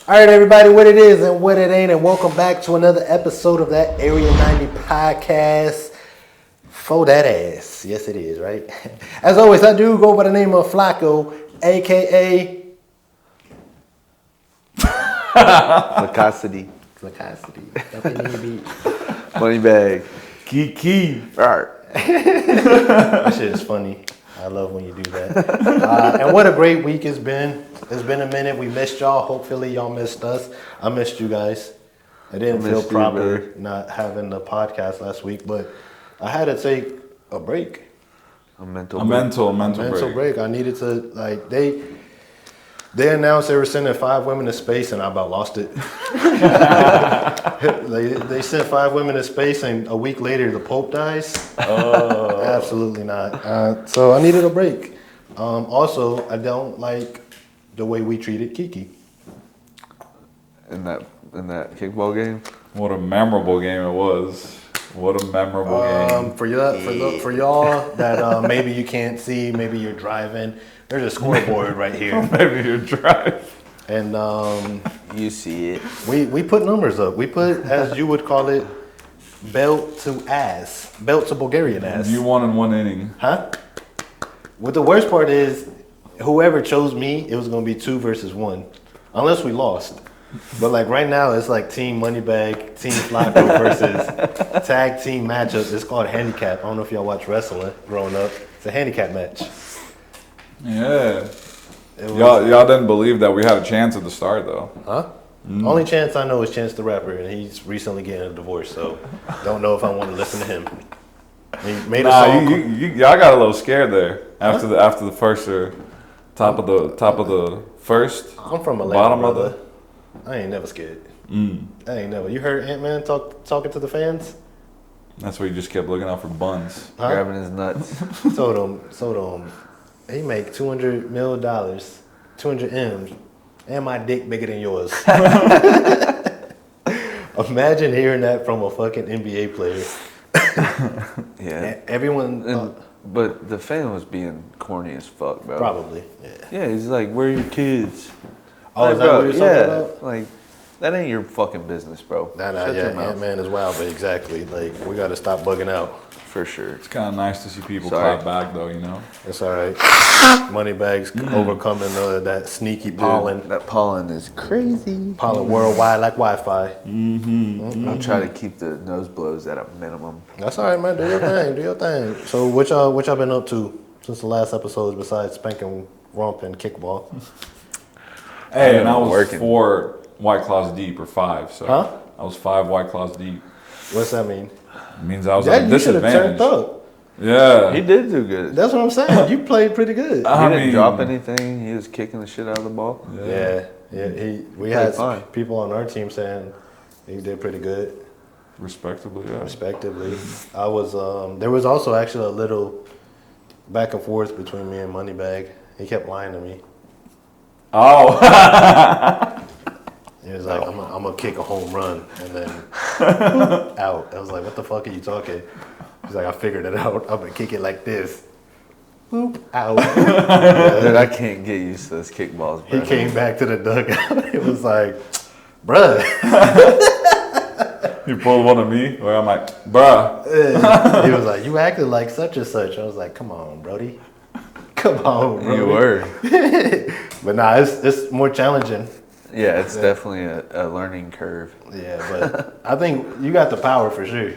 All right, everybody, what it is and what it ain't, and welcome back to another episode of that Area 90 podcast. For that ass. Yes, it is, right? As always, I do go by the name of Flacco, a.k.a. Lacosity. Money bag. Key. Alright. That shit is funny. I love when you do that. And what a great week it's been. It's been a minute. We missed y'all. Hopefully y'all missed us. I missed you guys. I didn't feel proper not having the podcast last week, but I had to take a break. A mental break. I needed to, they announced they were sending 5 women to space, and I about lost it. they sent 5 women to space, and a week later the Pope dies. Oh, absolutely not. So I needed a break. Also, I don't like the way we treated Kiki in that kickball game. What a memorable game it was. What a memorable game. For y'all that maybe you can't see, maybe you're driving. There's a scoreboard right here. Maybe you're driving. And you see it. We put numbers up. We put, as you would call it, belt to Bulgarian ass. You won in 1 inning. Huh? What the worst part is, whoever chose me, it was going to be 2 versus 1. Unless we lost. But like right now, it's like Team Moneybag, Team Flacco versus tag team matchup. It's called handicap. I don't know if y'all watch wrestling growing up. It's a handicap match. Yeah. Y'all didn't believe that we had a chance at the start, though. Huh? Only chance I know is Chance the Rapper, and he's recently getting a divorce, so don't know if I want to listen to him. He made a song. Y'all got a little scared there after the first or top of the first. I'm from Atlanta, bottom brother. of the. I ain't never scared. I ain't never. You heard Ant-Man talking to the fans? That's where you just kept looking out for buns. Huh? Grabbing his nuts. Told him, he make $200 million, 200 M's, and my dick bigger than yours. Imagine hearing that from a fucking NBA player. Yeah. Everyone. But the fan was being corny as fuck, bro. Probably. Yeah, he's like, where are your kids? Oh, like, is that what you're talking about? Like, that ain't your fucking business, bro. Nah, Ant-Man is wild, but exactly. Like, we got to stop bugging out. For sure. It's kind of nice to see people clap back, though, you know? It's all right. Moneybags overcoming that sneaky pollen. Dude, that pollen is crazy. Pollen worldwide like Wi-Fi. I'll try to keep the nose blows at a minimum. That's all right, man. Do your thing. So what y'all been up to since the last episode besides spanking, romping, kickball? Hey, and I was working. 4 White Claws deep, or 5. So huh? I was 5 White Claws deep. What's that mean? It means I was at a disadvantage. You should have turned up. Yeah. He did do good. That's what I'm saying. You played pretty good. He didn't drop anything. He was kicking the shit out of the ball. Yeah. We had people on our team saying he did pretty good. Respectively, yeah. Respectively. I was there was also actually a little back and forth between me and Moneybag. He kept lying to me. Oh. He was like, I'm gonna kick a home run and then out. I was like, what the fuck are you talking? He's like, I figured it out. I'm gonna kick it like this. Boop, out. Dude, I can't get used to those kickballs, bro. He came back to the dugout. It was like, bruh. You pulled one of me where I'm like, bruh. He was like, you acted like such and such. I was like, come on, Brody. Come on, Brody. You were. But nah, it's more challenging. Yeah, it's definitely a learning curve. Yeah, but I think you got the power for sure.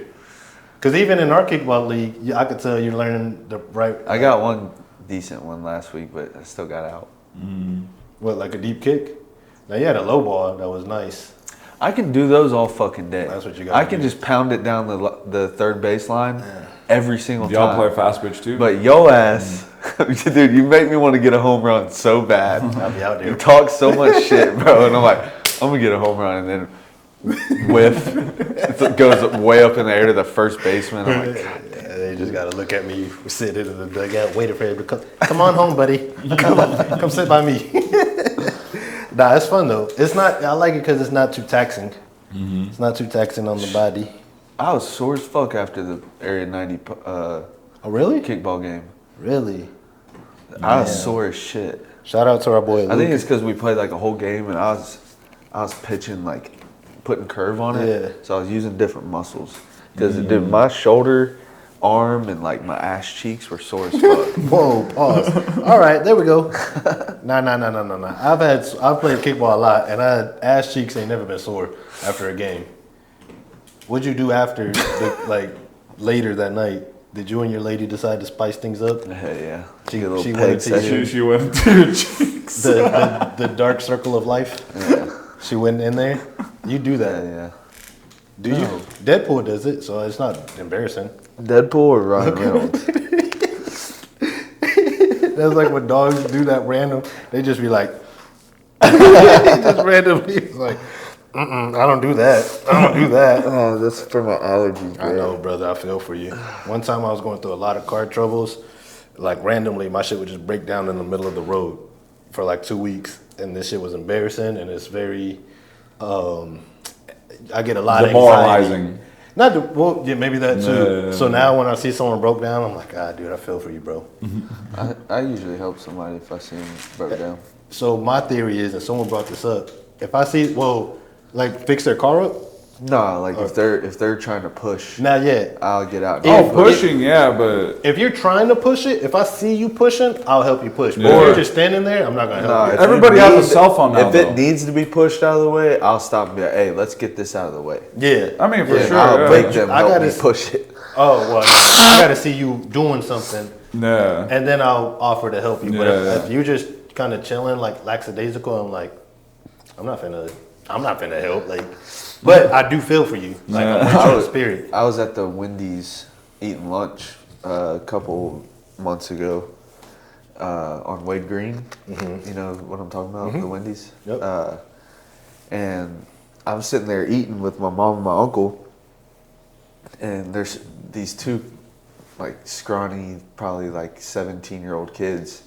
Because even in our kickball league, I could tell you're learning the right. I got one decent one last week, but I still got out. What, like a deep kick? Now you had a low ball that was nice. I can do those all fucking day. That's what you got. I can just pound it down the third baseline every single time. Y'all play fast pitch too? But yo ass, dude, you make me want to get a home run so bad. I'll be out there. You talk so much shit, bro, and I'm like, I'm gonna get a home run, and then whiff. It goes way up in the air to the first baseman. I'm like, God damn. They just gotta look at me sitting in the dugout, waiting for him to come on home, buddy. Come sit by me. Nah, it's fun though. It's not. I like it because it's not too taxing. Mm-hmm. It's not too taxing on the body. I was sore as fuck after the Area 90 oh, really? kickball game. Really? I was sore as shit. Shout out to our boy Luke. I think it's because we played like a whole game and I was I was pitching like putting curve on it. Yeah. So I was using different muscles because dude, my shoulder, arm, and like my ass cheeks were sore as fuck. Whoa, pause. All right, there we go. Nah. I've played kickball a lot, and ass cheeks ain't never been sore after a game. What'd you do after, later that night? Did you and your lady decide to spice things up? Yeah. She Get a little went peg into session. She went to your cheeks. the dark circle of life. Yeah. She went in there. You do that. Yeah. Do you? Deadpool does it, so it's not embarrassing. Deadpool or Ryan Reynolds? That's like when dogs do that random. They just be like, just randomly, it's like, I don't do that. I don't do that. Oh, that's for my allergies, bro. I know, brother. I feel for you. One time I was going through a lot of car troubles. Like randomly, my shit would just break down in the middle of the road for like 2 weeks, and this shit was embarrassing, and it's very. I get a lot of anxiety. Demoralizing. Not the, well, yeah, maybe that too. Yeah. So now when I see someone broke down, I'm like, dude, I feel for you, bro. I usually help somebody if I see them broke down. So my theory is, and someone brought this up, if I see, like fix their car up, No, like if they're trying to push, not yet. I'll get out. Oh, pushing, yeah, but If you're trying to push it, if I see you pushing, I'll help you push. But Yeah. if you're just standing there, I'm not gonna help you. if everybody it has a needs- cell phone now, If it though. needs to be pushed out of the way, I'll stop and be like, hey, let's get this out of the way. Yeah. I mean, for Yeah. sure. I'll yeah. make them I help gotta me s- push it. Oh well, I gotta see you doing something, Yeah. and then I'll offer to help you. But Yeah. if you just kind of chilling, like lackadaisical, I'm like, I'm not finna help. Like, but I do feel for you. Like Yeah. I'm with you in spirit. I was at the Wendy's eating lunch a couple months ago on Wade Green. You know what I'm talking about? The Wendy's. Yep. And I'm sitting there eating with my mom and my uncle, and there's these two like scrawny, probably like 17-year-old kids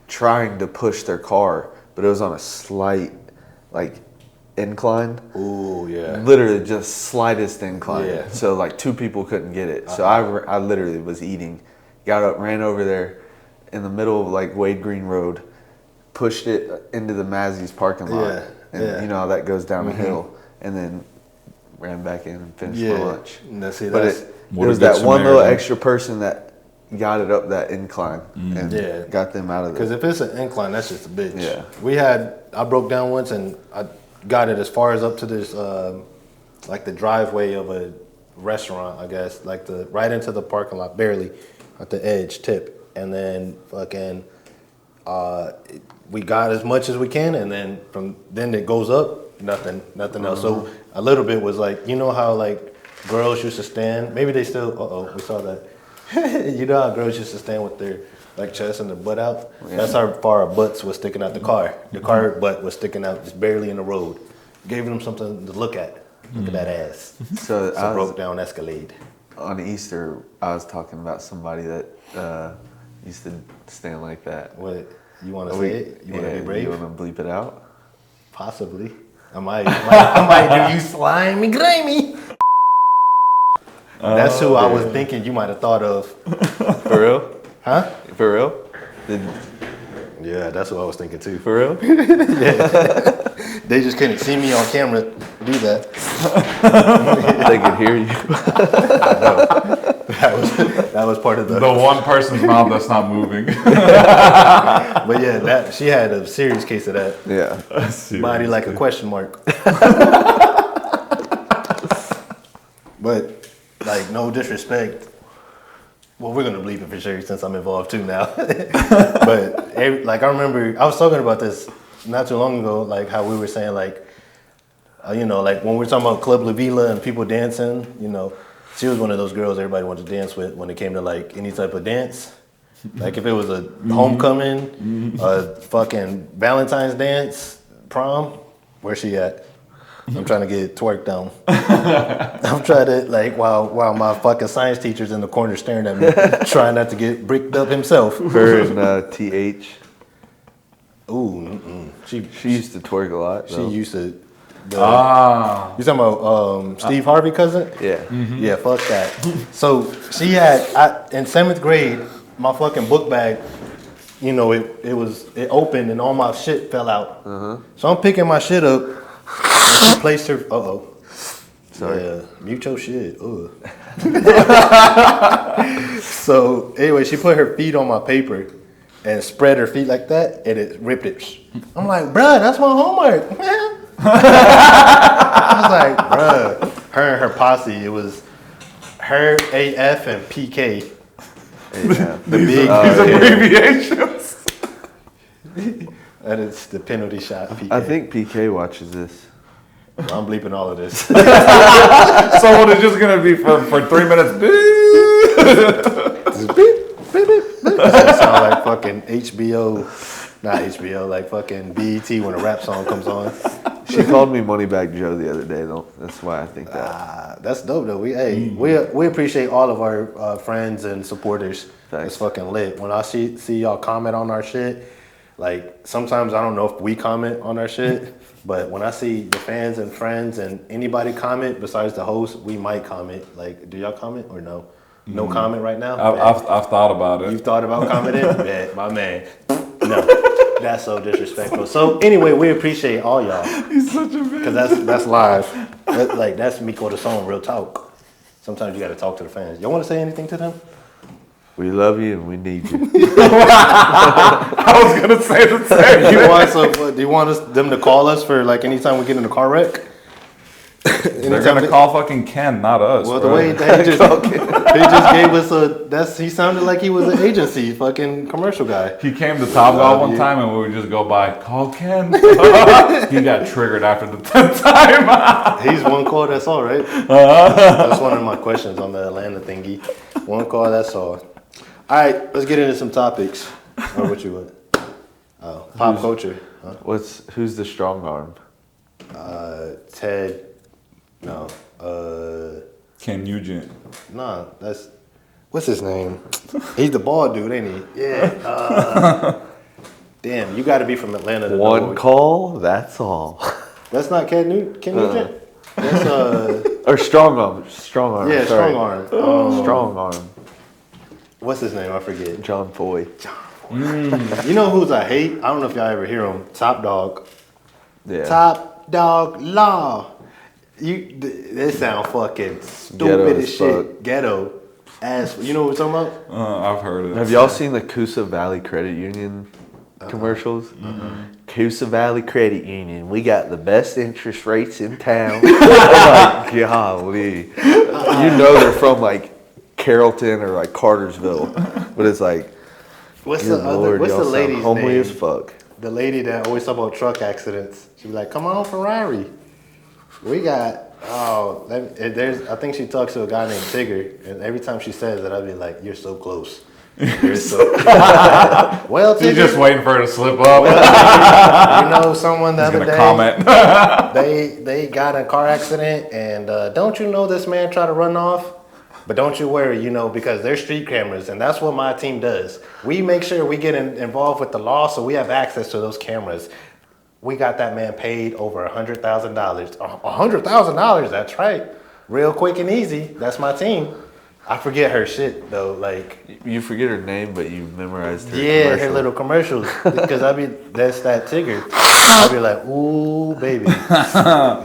trying to push their car, but it was on a slight like incline. Ooh, yeah. Literally just slightest incline. Yeah. So like two people couldn't get it. So I literally was eating, got up, ran over there in the middle of like Wade Green Road, pushed it into the Mazzi's parking lot. Yeah, And yeah. you know how that goes down a hill, and then ran back in and finished my lunch. That's But that's it What was a good that one little Samaritan. extra person that got it up that incline and Yeah. got them out of because there. if it's an incline, that's just a bitch. Yeah. I broke down once and I got it as far as up to this, like the driveway of a restaurant, I guess, like right into the parking lot, barely at the edge tip, and then fucking, we got as much as we can, and then from then it goes up, nothing else. So a little bit was like, you know how like girls used to stand, maybe they still, we saw that. You know how girls used to stand with their like chest and their butt out? Yeah. That's how far our butts was sticking out the car. The car butt was sticking out just barely in the road. Gave them something to look at. Look at that ass. So It's a broke down Escalade. on Easter, I was talking about somebody that used to stand like that. What, you want to say it? You want to be brave? You want to bleep it out? Possibly. I might do you slimy, grimy. That's who I was thinking you might have thought of. For real? Huh? For real? Yeah, that's what I was thinking too. For real? They just couldn't see me on camera do that. They could hear you. That was part of the. The one person's mouth that's not moving. But yeah, she had a serious case of that. Yeah. Body like a question mark. But like no disrespect. Well, we're gonna bleep it for sure since I'm involved too now. But like I remember I was talking about this not too long ago, like how we were saying like, you know, like when we were talking about Club La Vila and people dancing, you know, she was one of those girls everybody wanted to dance with when it came to like any type of dance. Like if it was a homecoming, a fucking Valentine's dance, prom, where's she at? I'm trying to get twerked on. I'm trying to like while my fucking science teacher's in the corner staring at me, trying not to get bricked up himself. Her and TH. Ooh, She used to twerk a lot. she Though. used to. You talking about Steve Harvey cousin? Yeah. Yeah, fuck that. So she had in 7th grade, my fucking book bag, you know, it opened and all my shit fell out. So I'm picking my shit up, she placed her. Sorry. Yeah, mute your shit. Ugh. So anyway, she put her feet on my paper and spread her feet like that, and it ripped it. I'm like, bruh, that's my homework, man. I was like, bruh. Her and her posse, it was her, AF, and PK. Yeah. The big These abbreviations. and it's the penalty shot. PK. I think PK watches this. I'm bleeping all of this. Someone is just gonna be for 3 minutes. That sound like fucking HBO, not HBO, like fucking BET when a rap song comes on. She called me Moneybag Joe the other day, though. That's why I think that. That's dope though. We appreciate all of our friends and supporters. Thanks. It's fucking lit. When I see y'all comment on our shit, like sometimes I don't know if we comment on our shit, but when I see the fans and friends and anybody comment besides the host, we might comment. Like, do y'all comment or no? No comment right now. I've thought about it. You've thought about commenting? Yeah, my man. No, that's so disrespectful. So anyway, we appreciate all y'all. He's such a bitch. Because that's live. That's Miko the song, real talk. Sometimes you got to talk to the fans. Y'all want to say anything to them? We love you and we need you. I was gonna say the same. Do you want them to call us for like anytime we get in a car wreck? They're gonna call fucking Ken, not us. Well, bro. the way he just gave us he sounded like he was an agency fucking commercial guy. He came to Top Golf one time and we would just go by, call Ken. He got triggered after the 10th time. He's one call, that's all, right? That's one of my questions on the Atlanta thingy. One call, that's all. All right, let's get into some topics. Or what you want? Oh, pop culture. Huh? Who's the strong arm? Ted. No. Ken Nugent. Nah, what's his name? He's the bald dude, ain't he? Yeah. Damn, you got to be from Atlanta to know. One call, that's all. That's not Ken Nugent. That's Or strong arm. Strong arm. yeah, sorry. strong arm. Strong arm. What's his name? I forget. John Foy. You know who's I hate? I don't know if y'all ever hear him. Top Dog. Yeah. Top Dog Law. They sound fucking stupid Ghetto as as shit. fuck. Ghetto ass. You know what we're talking about? I've heard it. Have y'all seen the Coosa Valley Credit Union commercials? Mm-hmm. Coosa Valley Credit Union, we got the best interest rates in town. I'm like, golly. You know they're from like Carrollton or like Cartersville, but it's like, What's good Lord, what's y'all the lady's sound homely name? as fuck. The lady that always talk about truck accidents. She be like, "Come on, Ferrari. We got." I think she talks to a guy named Tigger, and every time she says it, I'd be like, "You're so close." You're so. Well, Tigger, He's just waiting for her to slip up. you know, someone the He's other gonna day. comment. They got in a car accident, and don't you know this man tried to run off? But don't you worry, because they're street cameras, and that's what my team does. We make sure we get involved with the law, so we have access to those cameras. We got that man paid over $100,000. $100,000, that's right. Real quick and easy. That's my team. I forget her shit, though. Like, You forget her name, but you memorized her yeah, commercial. her little commercials. Because that's that Tigger. I'll be like, ooh, baby,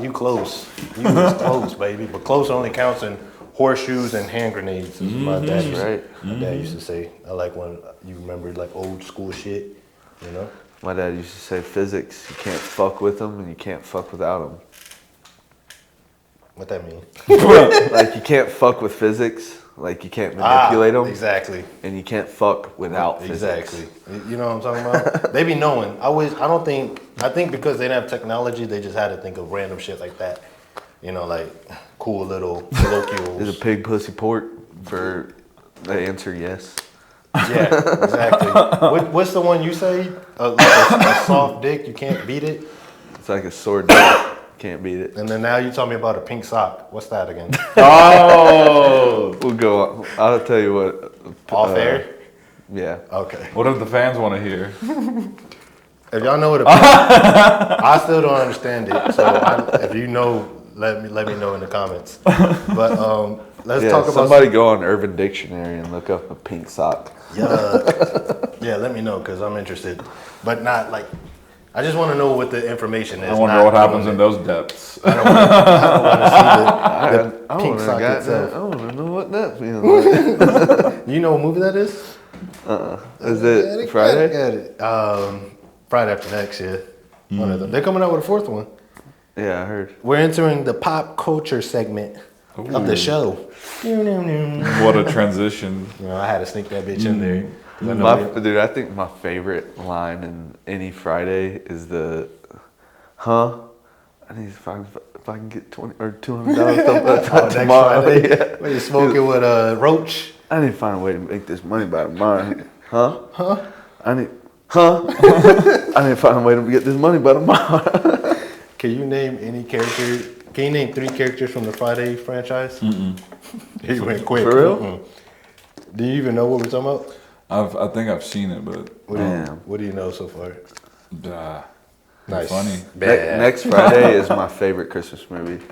you close. You was close, baby. But close only counts in horseshoes and hand grenades. My dad used to, right. my dad used to say. I like when you remember like old school shit, My dad used to say physics, you can't fuck with them and you can't fuck without them. What that mean? Like you can't fuck with physics, like you can't manipulate them. Exactly. And you can't fuck without physics. Exactly. You know what I'm talking about? They be knowing. I think because they didn't have technology, they just had to think of random shit like that. Like cool little colloquials. Is a pig pussy port for the answer yes? Yeah, exactly. What's the one you say? Like a soft dick, you can't beat it? It's like a sword dick, can't beat it. And then now you tell me about a pink sock. What's that again? Oh. We'll go on. I'll tell you what. Off air? Yeah. Okay. What if the fans want to hear? If y'all know what a pink I still don't understand it. So if you know, let me know in the comments. But let's talk about somebody go on Urban Dictionary and look up a pink sock. Yeah, let me know because I'm interested, but not like I just want to know what the information is. I wonder what happens in those depths. I don't want to see the pink sock itself. I want to know what that feels like. You know what movie that is? Is it Friday? Got it. Friday after next, yeah. One of them. They're coming out with a fourth one. Yeah, I heard. We're entering the pop culture segment of the show. What a transition. You know, I had to sneak that bitch in there. Dude, I think my favorite line in any Friday is the, I need to find if I can get $20 or $200 tomorrow. Friday. Yeah. When you're smoking with a roach. I need to find a way to make this money by tomorrow. I need to find a way to get this money by tomorrow. Can you name any character? Can you name 3 characters from the Friday franchise? He went quick. For real? Do you even know what we're talking about? I think I've seen it, but What do you know so far? Nice. Funny. Next Friday is my favorite Christmas movie.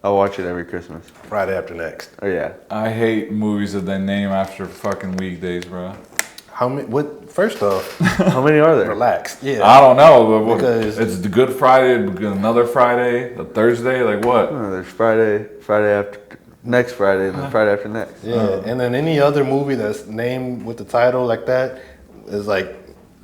I watch it every Christmas. Friday after next. Oh yeah. I hate movies that they name after fucking weekdays, bro. How many? What? First off, How many are there? relax. Yeah. I don't know, but Because- it's the Good Friday, another Friday, the Thursday, like what? Oh, there's Friday after next Friday, and then Friday after next. Yeah, and then any other movie that's named with the title like that is like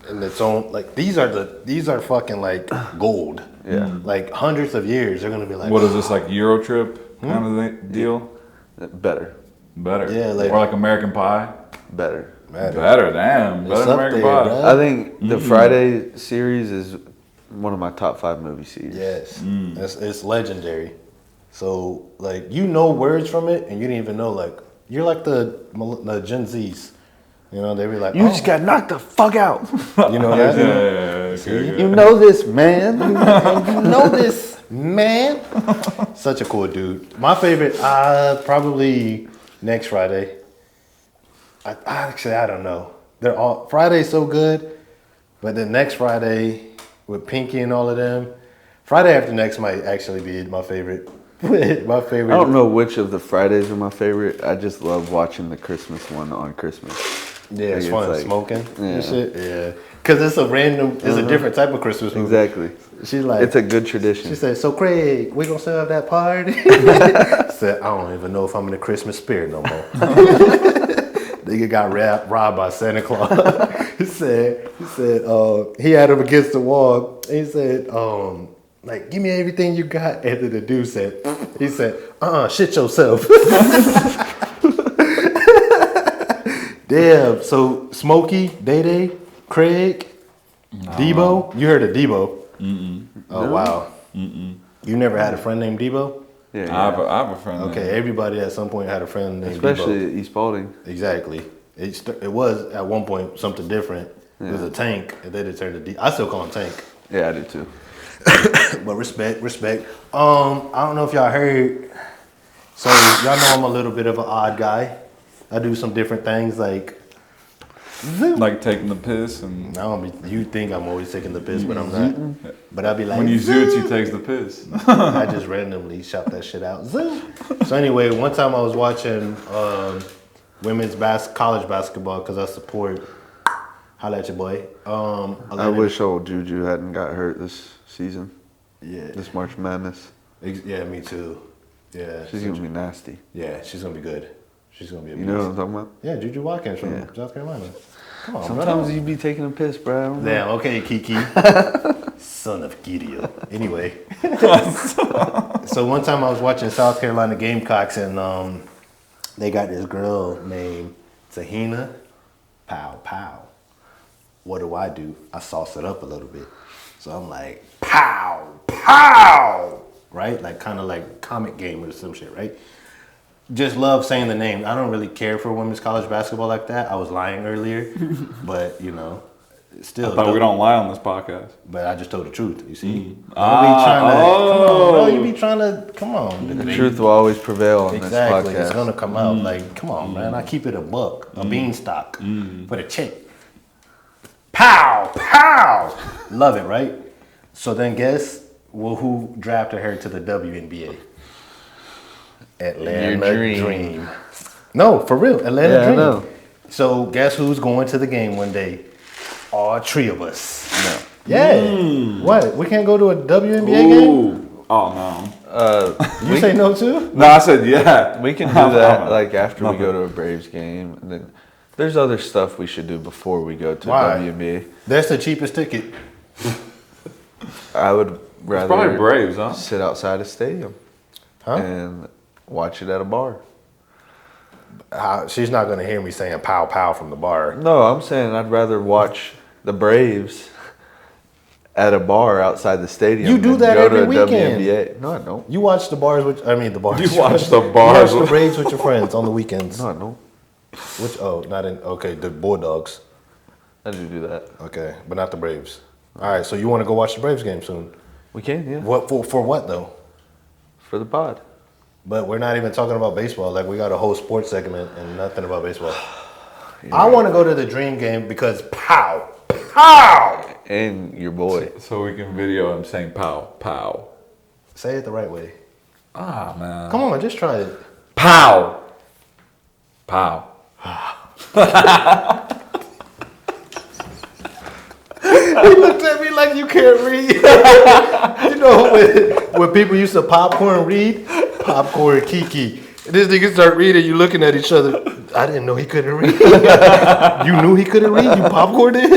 in its own. Like these are fucking like gold. Yeah. Like hundreds of years, they're gonna be like. What is this, like Euro Trip kind of deal? Better. Better. Yeah, like- or like American Pie. Better. Better, damn. Better It's than up American there, Pie. bro. I think the Friday series is one of my top 5 movie series. Yes, it's legendary. So like you know words from it, and you didn't even know like you're like the Gen Zs. You know they be like, You just got knocked the fuck out. you know that. Yeah, See? good. You know this, man. You know this, man. Such a cool dude. My favorite, probably next Friday. I don't know. They're all Friday's so good, but then next Friday with Pinky and all of them. Friday after next might actually be my favorite. My favorite. I don't know which of the Fridays are my favorite. I just love watching the Christmas one on Christmas. Yeah, it's Like, fun. it's like- Smoking yeah. and shit. Yeah, because it's a random. It's a different type of Christmas movie. Exactly. She's like, It's a good tradition. she said, "So Craig, we gonna still have that party?" I said, "I don't even know if I'm in the Christmas spirit no more." Nigga got robbed by Santa Claus. he said, he had him against the wall. He said, like, give me everything you got. And then the dude said, shit yourself. Damn. So Smokey, Day, Craig, Debo. You heard of Debo? Oh wow. You never had a friend named Debo? Yeah, I have a friend. Okay, everybody at some point had a friend named especially Debo. at East Spalding. Exactly. It was at one point something different. It was a Tank, and then it turned to I still call him Tank. Yeah, I do too. But respect. I don't know if y'all heard. So y'all know I'm a little bit of an odd guy. I do some different things like. Like taking the piss and You think I'm always taking the piss, but I'm not. But I'll be like. when you zoots, he takes the piss. I just randomly shout that shit out. So anyway, one time I was watching women's college basketball because I support. Holla at your boy. I wish old Juju hadn't got hurt this season. Yeah. This March Madness. Yeah, me too. Yeah. She's gonna be nasty. Yeah, she's gonna be good. She's gonna be a You know what I'm beast. talking about? Yeah, Juju Watkins from Yeah. South Carolina. Come on, Sometimes bro. you be taking a piss, bro. Damn, okay, Kiki. Son of Gideon. Anyway. So one time I was watching South Carolina Gamecocks and they got this girl named Tahina. Pow, pow. What do? I sauce it up a little bit. So I'm like, pow, pow. Right? Like kind of like comic game or some shit, right? Just love saying the name. I don't really care for women's college basketball like that. I was lying earlier, but you know, still. But we don't lie on this podcast. But I just told the truth. You see, Don't be Ah, trying to, oh. come on, bro. You be trying to come on. The truth will always prevail on Exactly, this podcast. it's gonna come out. Like, come on, man. I keep it a buck, a beanstalk for the check. Pow, pow. Love it, right? So then, guess who drafted her to the WNBA? Atlanta Your dream. Dream. No, for real, Atlanta Yeah, I Dream. know. So guess who's going to the game one day? All 3 of us. Yeah. What? We can't go to a WNBA game? Ooh. Oh no. You say no too? No, I said yeah. We can do that I'm like after we nothing. go to a Braves game, and then there's other stuff we should do before we go to Why? WNBA. That's the cheapest ticket. I would It's probably rather Braves, huh? sit outside a stadium Huh? and watch it at a bar. She's not gonna hear me saying "pow pow" from the bar. No, I'm saying I'd rather watch the Braves at a bar outside the stadium. You do than that go every to a weekend. WNBA. No, I don't. You watch the bars with, I mean the bars. You watch the You bars. watch the Braves with your friends on the weekends. No, I don't. Which? Oh, not in. Okay, the Bulldogs. I do that. Okay, but not the Braves. All right, so you want to go watch the Braves game soon? We can, yeah. What for what though? For the pod. But we're not even talking about baseball. Like we got a whole sports segment and nothing about baseball. I want to go to the Dream game because pow, pow. And your boy. So we can video him saying pow, pow. Say it the right way. Ah, man. Come on, just try it. Pow. Pow. He looked at me like you can't read. You know when people used to popcorn read? Popcorn Kiki. This nigga start reading, you looking at each other. I didn't know he couldn't read. You knew he couldn't read? You popcorned him?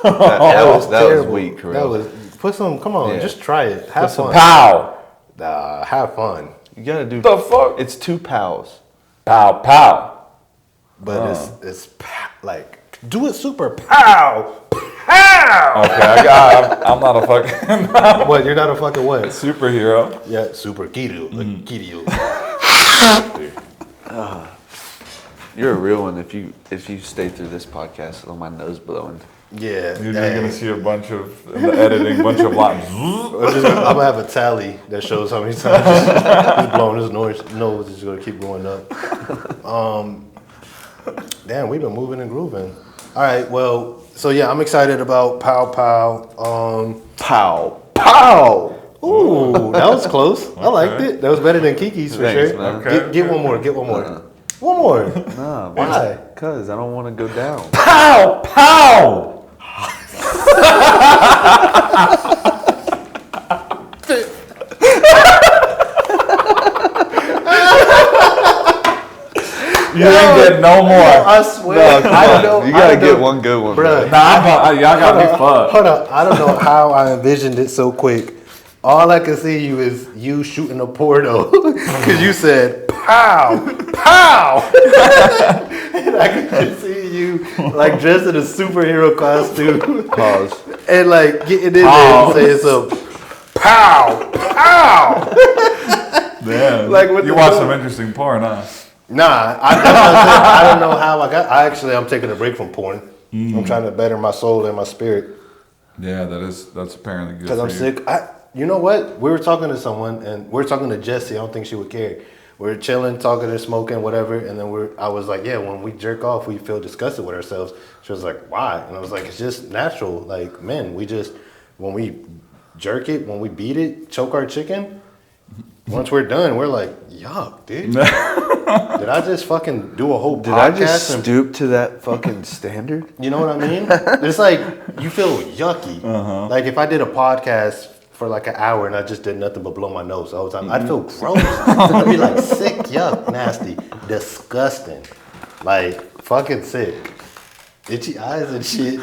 That was terrible. weak, That real. was, put some, come on, Yeah. just try it. Have fun. Pow. Have fun. You gotta do The fuck? It's two pals. Pow, pow. But it's like, do it super pow, pow. Okay, I'm not a fucking What, you're not a fucking what? superhero. Yeah, super Kiru. Kiru. You're a real one if you stay through this podcast with my nose blowing. Yeah. You're dang. gonna see a bunch of in the editing, bunch of lines. I'm gonna have a tally that shows how many times he's blowing his nose is gonna keep going up. Damn, we've been moving and grooving. All right, well, so yeah, I'm excited about Pow Pow. Pow! Pow! Ooh, that was close. I liked it. That was better than Kiki's for Thanks, sure. man. Get one more. Get one more. One more. Nah, Why? Because I don't want to go down. Pow, pow. You ain't get no more. I swear. I don't know. You I gotta don't know. get one good one, Bruh. bro. Y'all got me fucked. Hold up. I don't know how I envisioned it so quick. All I can see you is you shooting a porno because you said pow, pow. And I can just see you like dressed in a superhero costume Pause. and like getting in there and saying some pow, pow. Damn. Like with you the watch boom. some interesting porn, huh? Nah, that's what I said. I don't know how I got. I'm taking a break from porn. I'm trying to better my soul and my spirit. Yeah, that's apparently good. Because for I'm you. sick. You know what? We were talking to someone, and we were talking to Jessie. I don't think she would care. We were chilling, talking and smoking, whatever. And then I was like, yeah, when we jerk off, we feel disgusted with ourselves. She was like, why? And I was like, it's just natural. Like, men, when we jerk it, when we beat it, choke our chicken, once we're done, we're like, yuck, dude. Did I just fucking do a whole Did podcast? I just and stoop to that fucking standard? you know what I mean? It's like you feel yucky. Like if I did a podcast for like an hour and I just did nothing but blow my nose the whole time, I'd feel gross. I'd be like sick, yuck, nasty, disgusting, like fucking sick, itchy eyes and shit.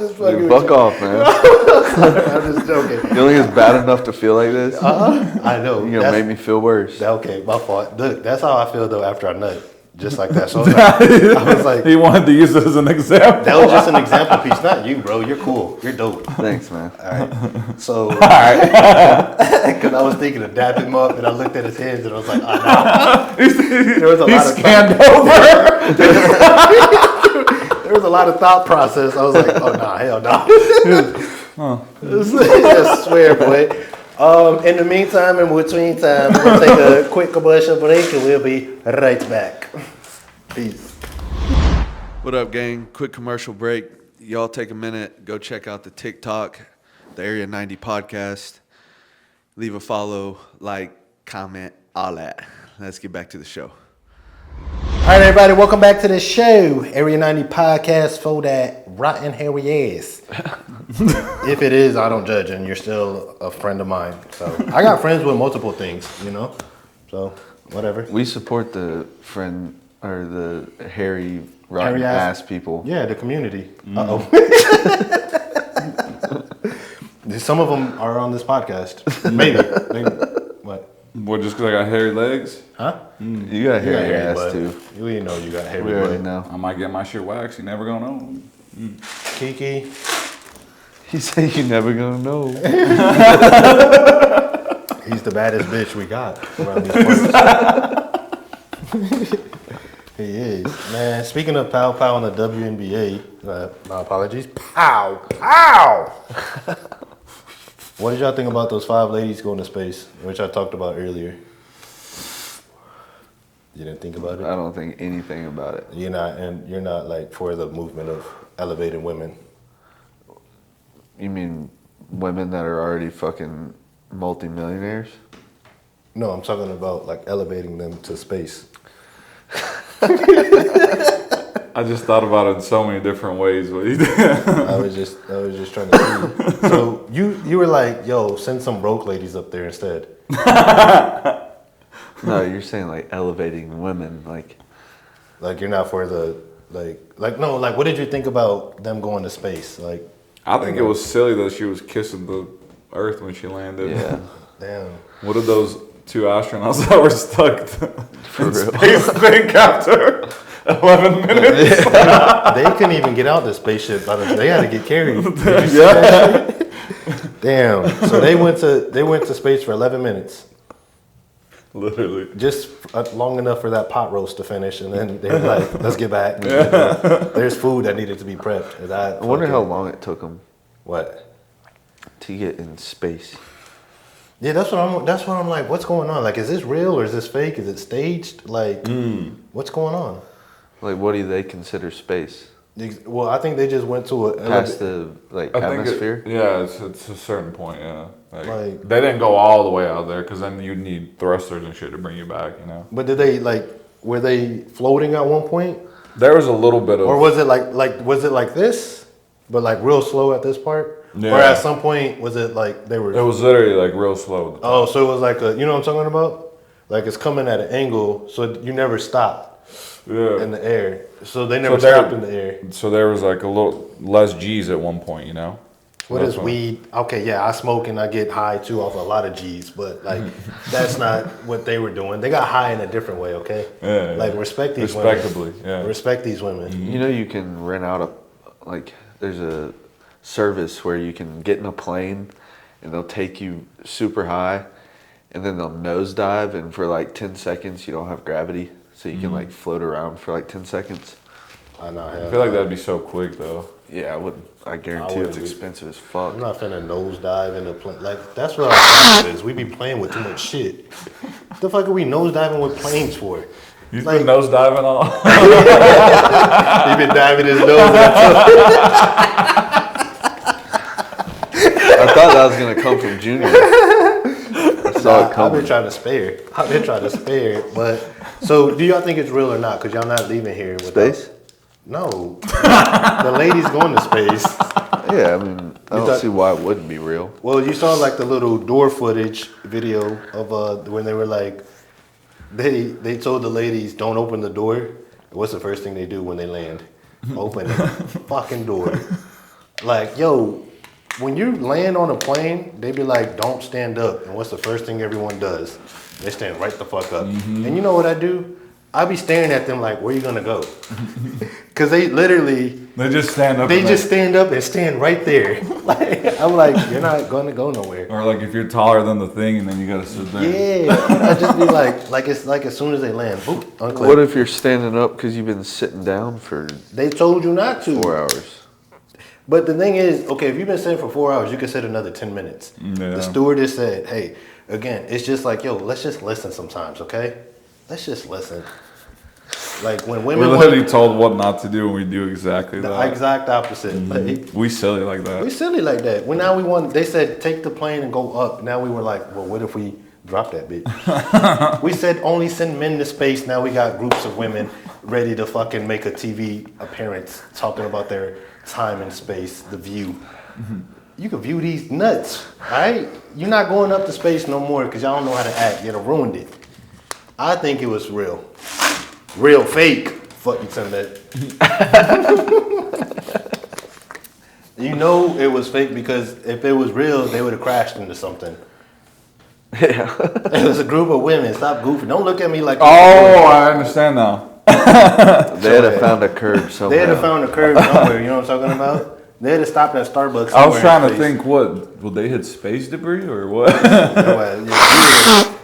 Just fucking Dude, with fuck you. off, man. I'm just joking. You don't think it's bad enough to feel like this? I know. You're gonna make me feel worse. Okay, my fault. Look, that's how I feel though after I nut. Just like that. So I was like, He wanted to use it as an example. that was just an example piece. Not you, bro. You're cool. You're dope. Thanks, man. All right. So, Alright. because I was thinking of dapping him up, and I looked at his hands, and I was like, oh, no. There was a He lot of scanned over. there was a lot of thought process. I was like, oh no, hell no. I swear, boy. In the meantime, in between time, we're gonna take a quick commercial break, and we'll be right back. Peace. What up, gang? Quick commercial break. Y'all take a minute, go check out the TikTok, the Area 90 podcast. Leave a follow, like, comment, all that. Let's get back to the show. All right, everybody, welcome back to the show. Area 90 podcast for that rotten hairy ass. If it is, I don't judge, and you're still a friend of mine. So I got friends with multiple things, you know. So whatever. We support the friend or the hairy rotten Hairy ass- ass people. Yeah, the community. Uh-oh. Some of them are on this podcast. Maybe. What? What, just because I got hairy legs? Huh? You got You got hairy ass butt. too. We know you got hairy We already butt. know. I might get my shit waxed. You never gonna know. Kiki. He said you never gonna know. He's the baddest bitch we got around these parts. He is. Man, speaking of pow pow in the WNBA, my apologies. Pow! Pow! What did y'all think about those 5 ladies going to space, which I talked about earlier? You didn't think about it? I don't think anything about it. You're not like for the movement of elevating women. You mean women that are already fucking multimillionaires? No, I'm talking about like elevating them to space. I just thought about it in so many different ways. What you did. I was just trying to see. So you were like, yo, send some broke ladies up there instead. No, you're saying like elevating women, like Like you're not for the like no, like what did you think about them going to space? Like I think it was silly that she was kissing the earth when she landed. yeah. damn. What did those 2 astronauts that were stuck For in real. space think after 11 minutes? They couldn't even get out the spaceship. They had to get carried. Did you see that shit? Damn. So they went to space for 11 minutes. Literally. Just long enough for that pot roast to finish, and then they were like, "Let's get back." There's food that needed to be prepped. And I wonder how long it took them What? to get in space. Yeah, that's what I'm like. What's going on? Like, is this real or is this fake? Is it staged? Like, what's going on? Like, what do they consider space? Well, I think they just went to a Past the like atmosphere? It's a certain point, yeah. Like- they didn't go all the way out there because then you'd need thrusters and shit to bring you back, you know? But did they were they floating at one point, There was a little bit of... or was it like this, but like real slow at this part? Yeah. Or at some point was it like they were? It was literally like real slow. Oh, so it was like you know what I'm talking about? Like it's coming at an angle, so you never stop Yeah. in the air. So they never there- stopped in the air. So there was like a little less G's at one point, you know? So What that's is why- weed? Okay, yeah, I smoke and I get high too off a lot of G's, but like that's not what they were doing. They got high in a different way, okay? Yeah, Like yeah. respect these Respectably, women. yeah. Respect these women. You know, you can rent out there's a service where you can get in a plane and they'll take you super high and then they'll nosedive, and for like 10 seconds you don't have gravity, so you can like float around for like 10 seconds. I know. I feel like that'd be so quick, though. Yeah, I guarantee I it's wouldn't. expensive as fuck. I'm not finna nosedive in a plane. Like that's what our problem is. We be playing with too much shit. What the fuck are we nosediving with planes for? You've Like- been nosediving all... He been diving his nose into. I thought that was gonna come from Junior. I saw it I've coming. been trying to spare it. But so, do y'all think it's real or not? Because y'all not leaving here with Space? No, the ladies going to space. Yeah, I mean, I don't thought- see why it wouldn't be real. Well, you saw like the little door footage video of when they were like, they told the ladies don't open the door. What's the first thing they do when they land? Open the fucking door. Like, yo, when you land on a plane, they be like, don't stand up. And what's the first thing everyone does? They stand right the fuck up. And you know what I do? I be staring at them like, where you gonna go? Cause they literally, They just stand up. they and just stand up and stand right there. Like, I'm like, you're not gonna go nowhere. Or like if you're taller than the thing and then you gotta sit there. Yeah, I just be like it's like as soon as they land, boop, unclip. What if you're standing up because you've been sitting down for They told you not to. 4 hours? But the thing is, okay, if you've been sitting for 4 hours, you can sit another 10 minutes. Yeah. The stewardess said, hey, again, it's just like, yo, let's just listen sometimes, okay? Let's just listen. Like when We're women literally told what not to do and we do exactly the that. exact opposite. Like, We silly like that. we silly like that. When now we want, they said take the plane and go up. Now we were like, well, what if we Drop that bitch. We said only send men to space. Now we got groups of women ready to fucking make a TV appearance talking about their time in space, the view. You can view these nuts, alright? You're not going up to space no more because y'all don't know how to act. You done ruined it. I think it was real. Real fake. Fuck you, telling that. You know it was fake because if it was real, they would have crashed into something. Yeah. It was a group of women. Stop goofing. Don't look at me like. Oh, I understand now. They had found a curb somewhere. They had found a curb somewhere. You know what I'm talking about? They had to stop at Starbucks. I was trying to think, what will they hit space debris or what?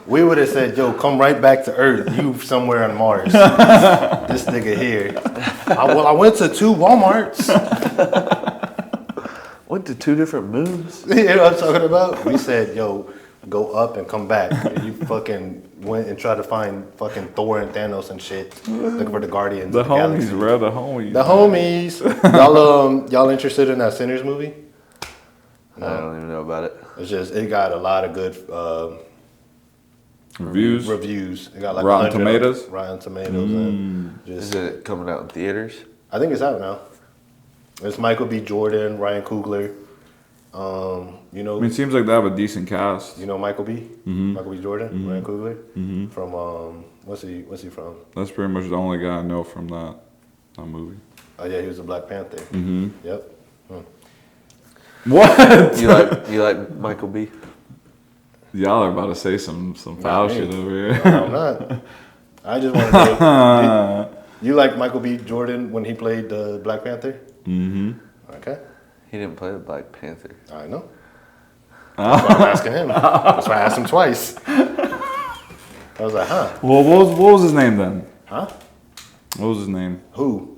We would have said, "Yo, come right back to Earth. You somewhere on Mars. This nigga here." I went to 2 Walmarts. Went to 2 different moons. You know what I'm talking about? We said, "Yo, go up and come back." And you fucking went and tried to find fucking Thor and Thanos and shit, looking for the Guardians. The of homies, Galaxy. bro. The homies. The homies. Y'all interested in that Sinners movie? No. I don't even know about it. It's just it got a lot of good Reviews. It got like Rotten 100 Tomatoes. Rotten Tomatoes. And Is just, it coming out in theaters? I think it's out now. It's Michael B. Jordan, Ryan Coogler. You know, I mean, it seems like they have a decent cast. you know Michael B. Michael B. Jordan, Ryan Coogler. From what's he from? That's pretty much the only guy I know from that movie. Oh yeah, he was a Black Panther. Yep. What? You like Michael B? Y'all are about to say some foul shit over here. No, I'm not. I just want to know. You like Michael B. Jordan when he played the Black Panther? Okay. He didn't play the Black Panther. I know. That's why I'm asking him. That's why I asked him twice. I was like, huh? Well, what was his name then? Huh? What was his name? Who?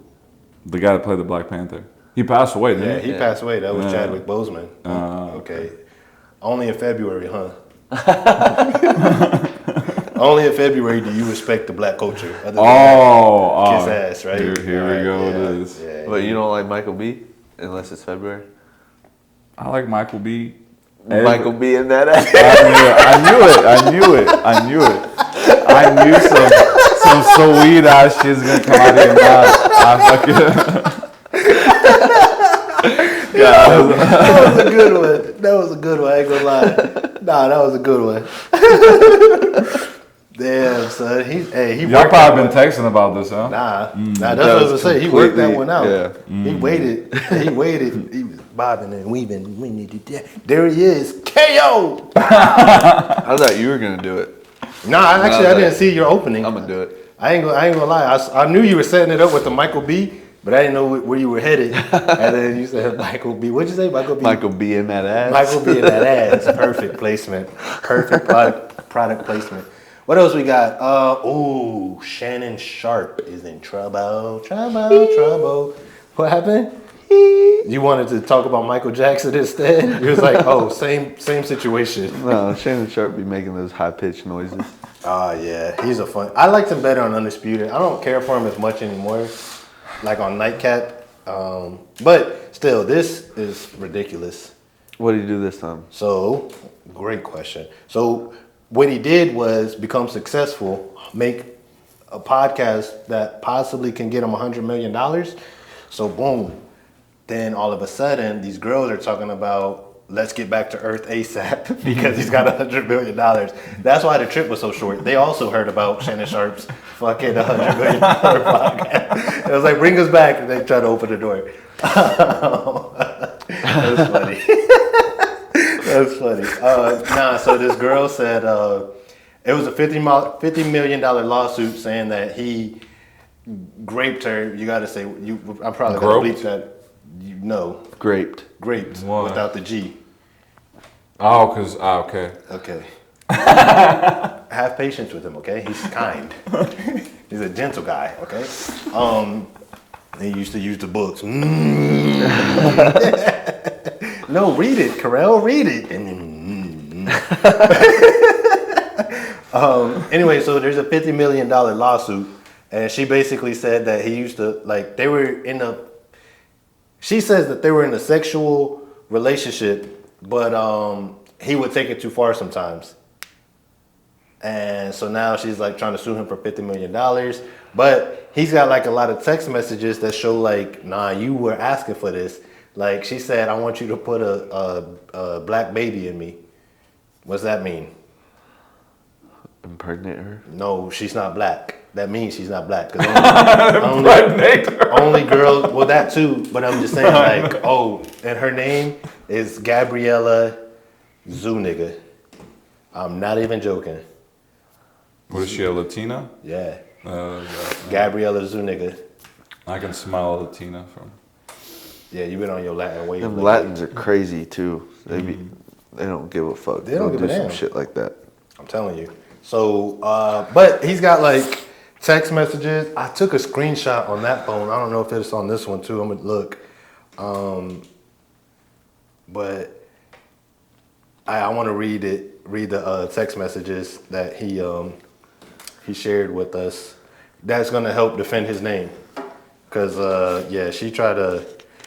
The guy that played the Black Panther. He passed away, Yeah, didn't he? he passed away. That was Yeah. Chadwick Boseman. Okay. Only in February, huh? Only in February do you respect the black culture. Other than kiss ass, right? Here we go. Yeah, It is. Yeah, But you don't like Michael B? Unless it's February? I like Michael B. Michael B in that ass. I knew it. I knew some sweet ass shit's gonna come out of your mouth. that was a good one. That was a good one. I ain't gonna lie. Nah, that was a good one. Damn, son. He Y'all probably been texting about this, huh? Nah, that's what I was gonna say. He worked that one out. Yeah. He waited. He waited. He was bobbing and weaving. There he is. KO. I thought you were gonna do it. Nah, I didn't see your opening. I'm gonna do it. I ain't gonna lie. I knew you were setting it up with the Michael B, but I didn't know where you were headed. And then you said Michael B. What'd you say, Michael B? Michael B in that ass. Michael B in that ass. Perfect placement. Perfect product placement. What else we got? Shannon Sharp is in trouble. Trouble. What happened? You wanted to talk about Michael Jackson instead? He was like, same situation. No, Shannon Sharp be making those high pitched noises. Yeah, he's a fun. I liked him better on Undisputed. I don't care for him as much anymore, like on Nightcap. But still, this is ridiculous. What did he do this time? So, great question. So, what he did was become successful, make a podcast that possibly can get him $100 million. So, boom. Then all of a sudden, these girls are talking about, let's get back to Earth ASAP because he's got $100 million. That's why the trip was so short. They also heard about Shannon Sharp's fucking $100 million podcast. It was like, bring us back. And they tried to open the door. That's funny. That's funny. So this girl said it was a $50 million lawsuit saying that he graped her. You got to say, I'm probably going to bleep that. Graped. Why? Without the G. Okay. Okay. Have patience with him, okay? He's kind. He's a gentle guy, okay? He used to use the books. No, read it, Carell, read it. Anyway, so there's a $50 million lawsuit, and she basically said that he used to, she says that they were in a sexual relationship, but he would take it too far sometimes. And so now she's like trying to sue him for $50 million. But he's got like a lot of text messages that show like, nah, you were asking for this. Like she said, I want you to put a black baby in me. What's that mean? Impregnate her? No, she's not black. That means she's not black. 'Cause only girls, well that too, but I'm just saying like, oh, and her name is Gabriella Zuniga. I'm not even joking. What is she, a Latina? Yeah. Yeah. Gabriella Zuniga. I can smell a Latina from. Yeah, you've been on your Latin wave. Them lately. Latins are crazy too. They don't give a fuck. They don't give do a some damn. shit like that. I'm telling you. So, but he's got like text messages. I took a screenshot on that phone. I don't know if it's on this one too. I'm gonna look. But I want to read the text messages that he shared with us. That's gonna help defend his name. Cause yeah, she tried to,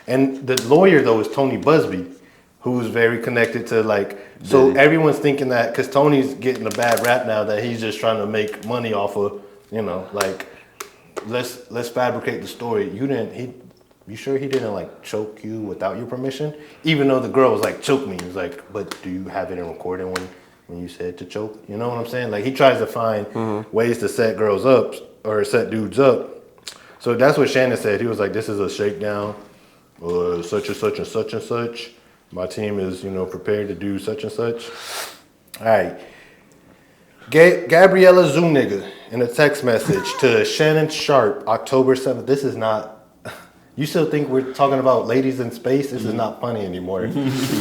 and the lawyer though is Tony Busby, who's very connected to like. So Diddy. everyone's thinking that because Tony's getting a bad rap now that he's just trying to make money off of, like let's fabricate the story. You sure he didn't like choke you without your permission? Even though the girl was like, choke me. He was like, but do you have it in recording when you said to choke? You know what I'm saying? Like he tries to find ways to set girls up or set dudes up. So that's what Shannon said. He was like, this is a shakedown, such and such and such and such. My team is, prepared to do such and such. All right. Gabriella Zuniga in a text message to Shannon Sharp, October 7th. This is not, you still think we're talking about ladies in space? This is not funny anymore.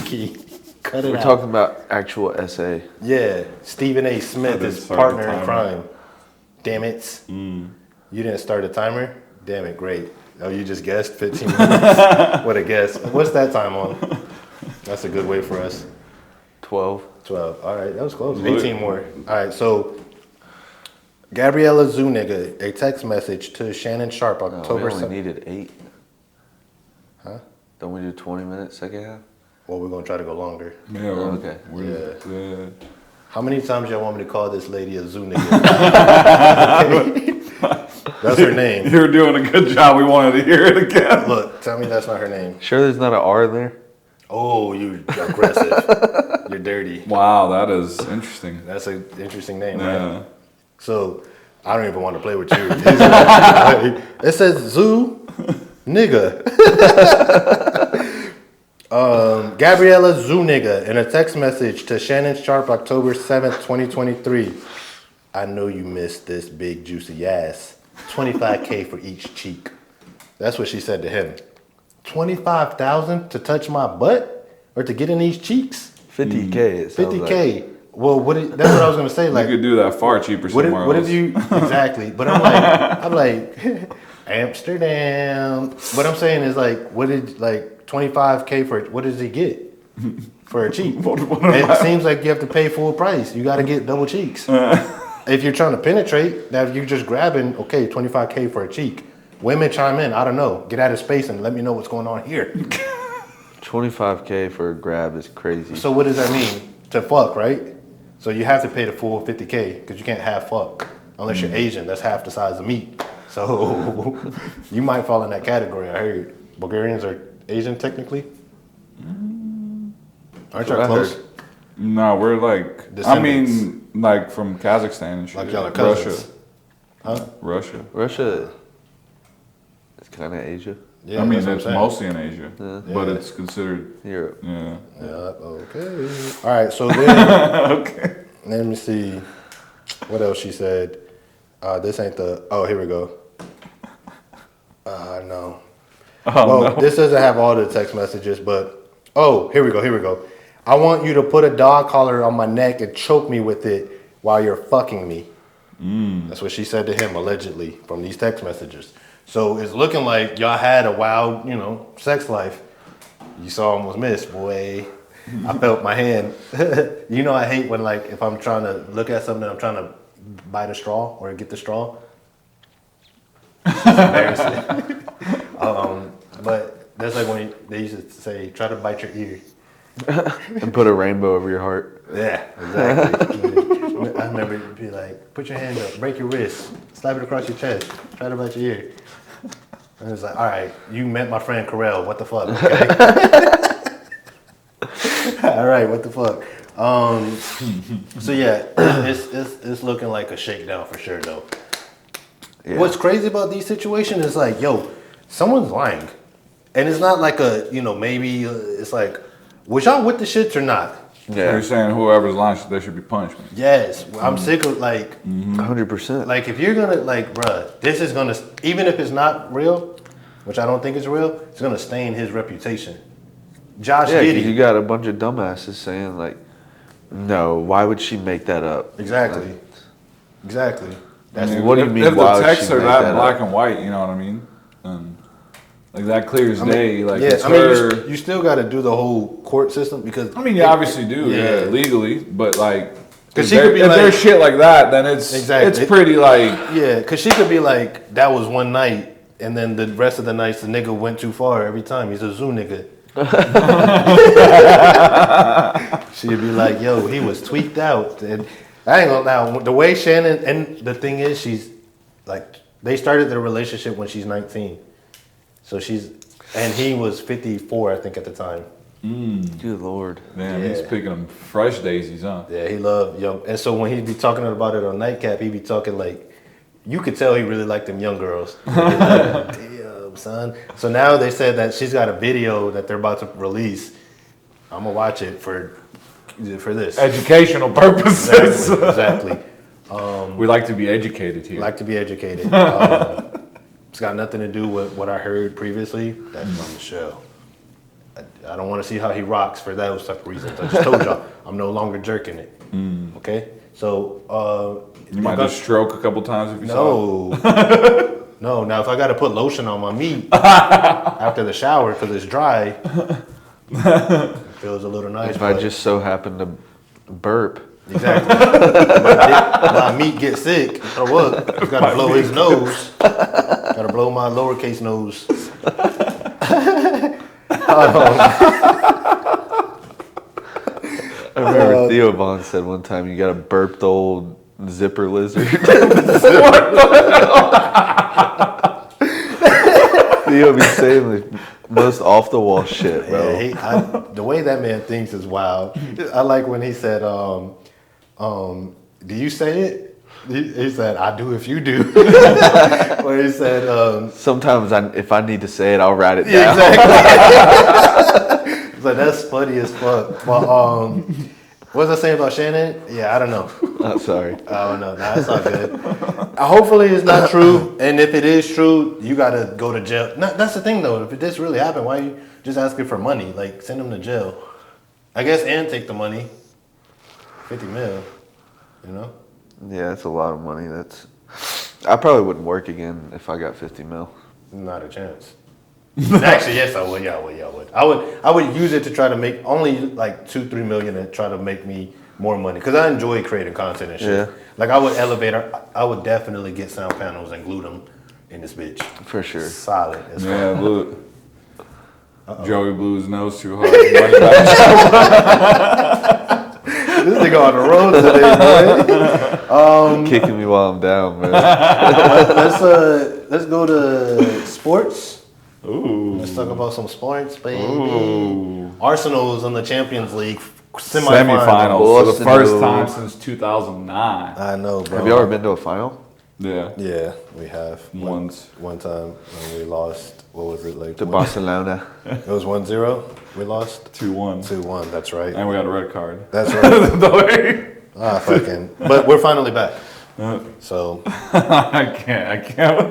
Kiki, cut it We're out. talking about actual essay. Yeah, Stephen A. Smith, I his didn't start partner the in timer. crime. Damn it. You didn't start a timer? Damn it, great. Oh, you just guessed 15 minutes? What a guess. What's that time on? That's a good way for us. 12. 12. All right, that was close. Look. 18 more. All right, so Gabriella Zuniga, a text message to Shannon Sharp, No, we October only 7th. needed 8. Huh? Don't we do 20 minutes second half? Well, we're going to try to go longer. Yeah, okay. Yeah. How many times y'all want me to call this lady a Zuniga? That's her name. You're doing a good job. We wanted to hear it again. Look, tell me that's not her name. Sure there's not an R in there? Oh, you aggressive. You're dirty. Wow, that is interesting. That's an interesting name, Yeah. right? So, I don't even want to play with you. It says Zoo Nigga. Gabriella Zuniga in a text message to Shannon Sharp, October 7th, 2023. I know you missed this big juicy ass. 25K for each cheek. That's what she said to him. 25,000 to touch my butt or to get in these cheeks? 50K. It sounds 50K. Well, that's what I was gonna say. Like, You could do that far cheaper somewhere what else. if you exactly? But I'm like Amsterdam. What I'm saying is like, what did like 25K for? What does he get for a cheek? It seems like you have to pay full price. You got to get double cheeks. If you're trying to penetrate, now if you're just grabbing, okay, 25K for a cheek. Women chime in. I don't know. Get out of space and let me know what's going on here. 25K for a grab is crazy. So what does that mean? To fuck, right? So you have to pay the full 50K because you can't have fuck unless you're Asian. That's half the size of meat. So you might fall in that category. I heard Bulgarians are Asian technically. Aren't y'all I close? heard. No, we're like, Descendants. like from Kazakhstan and shit. Like y'all are Russia. cousins. Huh? Russia. Russia is kind of Asia. Yeah, I mean, that's what I'm it's saying. mostly in Asia, but Yeah. it's considered, Europe. yeah. Yeah, okay. All right, so then Okay. let me see what else she said. This ain't the. Oh, here we go. No. Well, this doesn't have all the text messages, but here we go. I want you to put a dog collar on my neck and choke me with it while you're fucking me. That's what she said to him allegedly from these text messages. So it's looking like y'all had a wild, sex life. You saw almost miss, boy. I felt my hand. I hate when like if I'm trying to look at something, I'm trying to bite a straw or get the straw. It's embarrassing. But that's like when they used to say, try to bite your ear. And put a rainbow over your heart. Yeah, exactly. I remember it'd be like, put your hand up, break your wrist, slap it across your chest, try it about your ear. And it's like, all right, you met my friend Carell. What the fuck? Okay. All right, what the fuck? So yeah, it's looking like a shakedown for sure though. Yeah. What's crazy about these situations is like, yo, someone's lying, and it's not like a maybe it's like, was y'all with the shits or not? Yeah, so you're saying whoever's lying, there should be punishment. Yes, I'm sick of like 100%. Like if you're gonna bruh, this is gonna, even if it's not real, which I don't think it's real, it's gonna stain his reputation. Josh Giddey. You got a bunch of dumbasses saying like, no, why would she make that up? Exactly. Exactly. That's what do you mean? If why the texts are that black up? and white, you know what I mean? Like that clear as day. Like yeah, it's her. You still got to do the whole court system because. I mean, you obviously do, yeah, legally, but like, if there's shit like that, then it's pretty like. Yeah, because she could be like, that was one night, and then the rest of the nights the nigga went too far every time. He's a zoo nigga. She'd be like, yo, he was tweaked out, and I ain't gonna now. The way Shannon, and the thing is, she's like, they started their relationship when she's 19. So and he was 54, I think, at the time. Good Lord. Man, he's picking them fresh daisies, huh? Yeah, he loved young. And so when he'd be talking about it on Nightcap, he'd be talking like, you could tell he really liked them young girls. Like, damn, son. So now they said that she's got a video that they're about to release. I'm going to watch it for this. Educational purposes. Exactly. We like to be educated here. Like to be educated. It's got nothing to do with what I heard previously. That's on the show. I don't want to see how he rocks for those type of reasons. I just told y'all I'm no longer jerking it. Okay? So you might just stroke a couple times if you saw it. No. Now if I got to put lotion on my meat after the shower because it's dry, it feels a little nice. If I just so happen to burp. Exactly. my meat gets sick or what? Gotta blow his nose. Gotta blow my lowercase nose. I remember Theo Vaughn said one time, you got a burped old zipper lizard. Theo be saying the most off the wall shit, bro. Yeah, the way that man thinks is wild. I like when he said, do you say it? He said, I do if you do. Or he said, sometimes if I need to say it, I'll write it down. Exactly. But that's funny as fuck. But what was I saying about Shannon? Yeah, I don't know. Oh, sorry. I don't know. Nah, it's all good. Hopefully it's not true. And if it is true, you gotta go to jail. That's the thing though. If this really happened, why are you just asking for money? Like send him to jail. I guess and take the money. 50 mil. You know? Yeah, that's a lot of money. I probably wouldn't work again if I got 50 mil. Not a chance. Actually, yes, I would. Yeah, I would. I would use it to try to make only like 2-3 million and try to make me more money because I enjoy creating content and shit. Yeah. Like I would I would definitely get sound panels and glue them in this bitch. For sure. Solid. Yeah, look. Joey blew his nose too hard. This nigga on the road today, boy. Kicking me while I'm down, man. Let's go to sports. Ooh. Let's talk about some sports, baby. Ooh. Arsenal is in the Champions League semifinals for the first time since 2009. I know, bro. Have you ever been to a final? Yeah. Yeah, we have. Once. One time when we lost, what was it like? To Barcelona. It was 1-0. We lost 2-1. 2-1. That's right. And we got a red card. That's right. Fucking. But we're finally back. So I can't.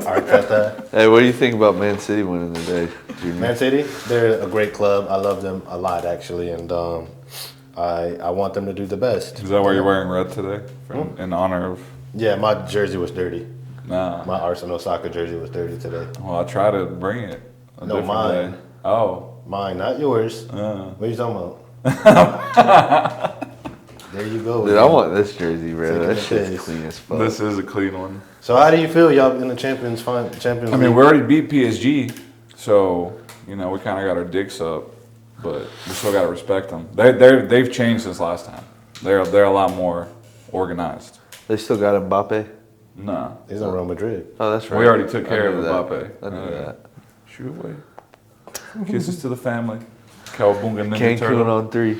Arteta. Hey, what do you think about Man City winning today, Junior? Man City, they're a great club. I love them a lot, actually, and I want them to do the best. Is that why you're wearing red today? In honor of? Yeah, my jersey was dirty. Nah. My Arsenal soccer jersey was dirty today. Well, I try to bring it. No, mine. Day. Oh. Mine, not yours. What are you talking about? There you go. Dude, I want this jersey, bro. Taking That the shit's piss. clean as fuck. This is a clean one. So how do you feel, y'all, in the Champions I League? mean, we already beat PSG, so we kind of got our dicks up, but we still got to respect them. They've changed since last time. They're a lot more organized. They still got Mbappe. Nah. He's on Real Madrid. Oh, that's right. We already took care I of knew that. Mbappe. I knew that. Shoot away. Kisses to the family. Cowabunga Ninja Cancun Turtle. on 3.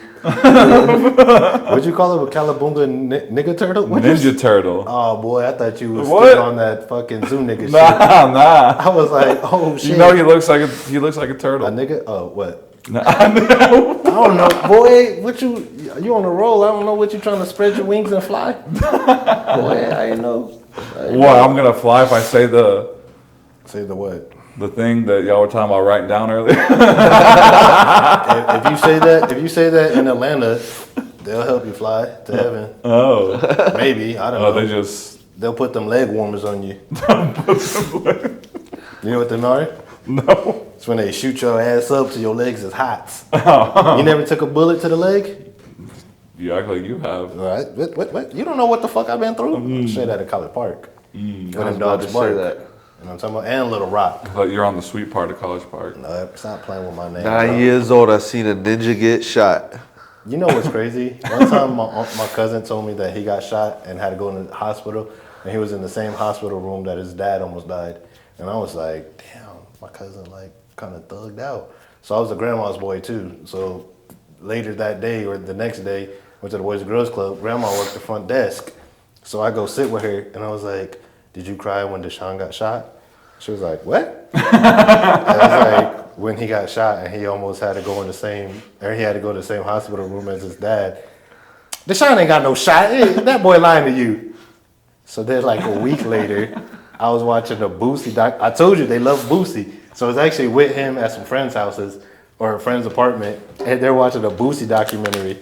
What'd you call it? A Calabunga nigga turtle? Ninja Turtle. Oh boy, I thought you was What? still on that fucking zoo nigga shit. Nah. I was like, oh shit. You know he looks like a turtle. A nigga? Oh, what? Nah. I don't know, boy. What you on a roll? I don't know what you trying to spread your wings and fly. Boy, I ain't know. What? I'm gonna fly if I say the what? the thing that y'all were talking about writing down earlier. If you say that in Atlanta, they'll help you fly to heaven. Oh. Maybe, I don't Oh, know. They'll put them leg warmers on you. You know what them are? No. It's when they shoot your ass up till your legs is hot. You never took a bullet to the leg? You act like you have. All right. What? You don't know what the fuck I've been through? Straight out of College Park. When I was them about dogs to bark. say that. You know what I'm talking about? And Little Rock. But you're on the sweet part of College Park. No, stop playing with my name. 9 years old, I seen a ninja get shot. You know what's crazy? One time my cousin told me that he got shot and had to go in the hospital, and he was in the same hospital room that his dad almost died. And I was like, damn, my cousin like kind of thugged out. So I was a grandma's boy too. So later that day or the next day, went to the Boys and Girls Club. Grandma worked the front desk. So I go sit with her and I was like, did you cry when Deshaun got shot? She was like, what? I was like, when he got shot and he almost had to go in the same, or he had to go to the same hospital room as his dad. Deshaun ain't got no shot. Hey, that boy lying to you. So then like a week later, I was watching the Boosie doc. I told you they love Boosie. So I was actually with him at some friends' houses or a friend's apartment, and they're watching a Boosie documentary.